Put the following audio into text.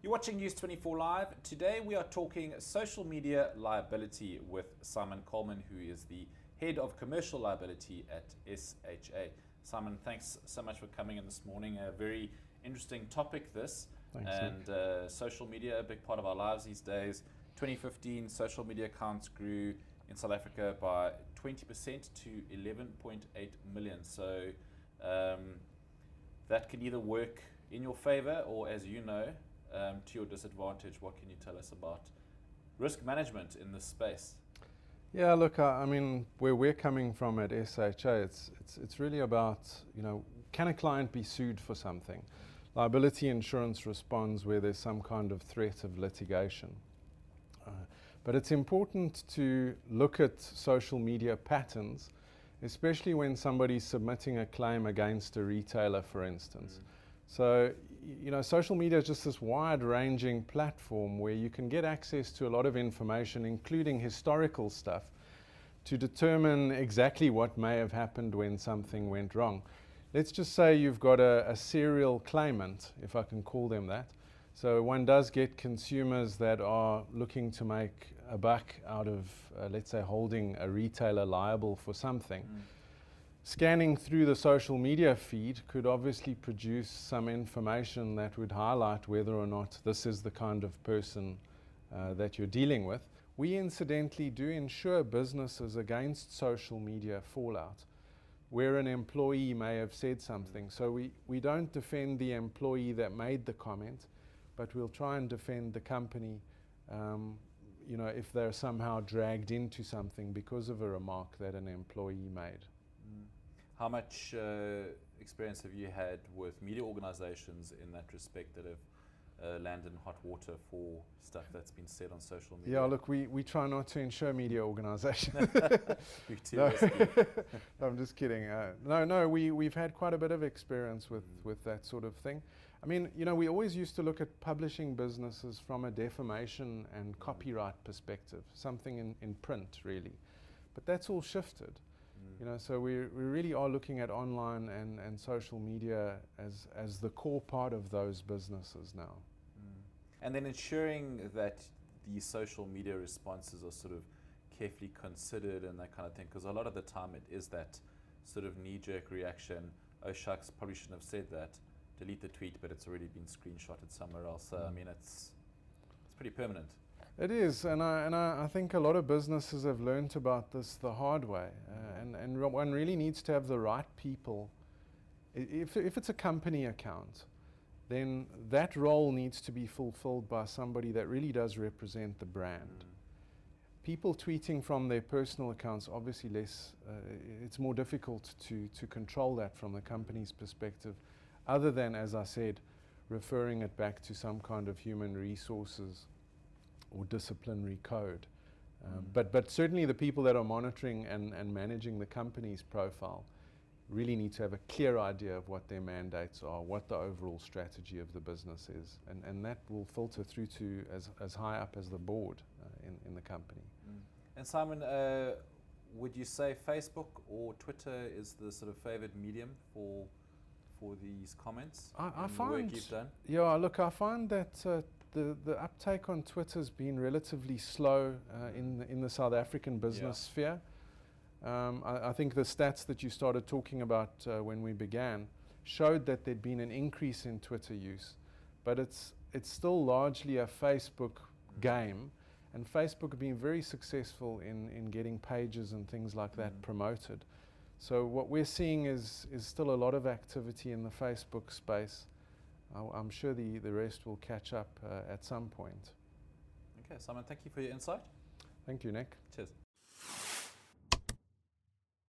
You're watching News 24 Live. Today we are talking social media liability with Simon Coleman, who is the head of commercial liability at SHA. Simon, thanks so much for coming in this morning. A very interesting topic this. Thanks, and social media, a big part of our lives these days. 2015, social media accounts grew in South Africa by 20% to 11.8 million. So that can either work in your favor or, as you know, to your disadvantage. What can you tell us about risk management in this space? Yeah, look, I mean, where we're coming from at SHA, it's really about, can a client be sued for something? Liability insurance responds where there's some kind of threat of litigation. But it's important to look at social media patterns, especially when somebody's submitting a claim against a retailer, for instance. So, social media is just this wide-ranging platform where you can get access to a lot of information, including historical stuff, to determine exactly what may have happened when something went wrong. Let's just say you've got a serial claimant, if I can call them that. So one does get consumers that are looking to make a buck out of, let's say, holding a retailer liable for something. Scanning through the social media feed could obviously produce some information that would highlight whether or not this is the kind of person that you're dealing with. We incidentally do insure businesses against social media fallout, where an employee may have said something. So we don't defend the employee that made the comment, but we'll try and defend the company if they're somehow dragged into something because of a remark that an employee made. How much experience have you had with media organizations in that respect that have landed in hot water for stuff that's been said on social media? Yeah, look, we try not to insure media organizations. You're too risky. I'm just kidding. We've had quite a bit of experience with that sort of thing. I mean, we always used to look at publishing businesses from a defamation and copyright perspective, something in print, really. But that's all shifted. So we really are looking at online and social media as the core part of those businesses now. And then ensuring that the social media responses are sort of carefully considered and that kind of thing, because a lot of the time it is that sort of knee-jerk reaction, oh shucks, probably shouldn't have said that, delete the tweet, but it's already been screenshotted somewhere else. So I mean, it's pretty permanent. It is, and I think a lot of businesses have learnt about this the hard way, and one really needs to have the right people. If it's a company account, then that role needs to be fulfilled by somebody that really does represent the brand. People tweeting from their personal accounts, obviously it's more difficult to control that from the company's perspective, other than, as I said, referring it back to some kind of human resources or disciplinary code. But certainly the people that are monitoring and managing the company's profile really need to have a clear idea of what their mandates are, what the overall strategy of the business is, and that will filter through to as high up as the board in the company. And Simon, would you say Facebook or Twitter is the sort of favored medium for these comments? I the find, work you've done? Yeah, look, I find that the uptake on Twitter has been relatively slow in the South African business sphere. I think the stats that you started talking about when we began showed that there'd been an increase in Twitter use, but it's still largely a Facebook game, and Facebook have been very successful in getting pages and things like that promoted. So what we're seeing is still a lot of activity in the Facebook space. I'm sure the rest will catch up at some point. Okay, Simon, thank you for your insight. Thank you, Nick. Cheers.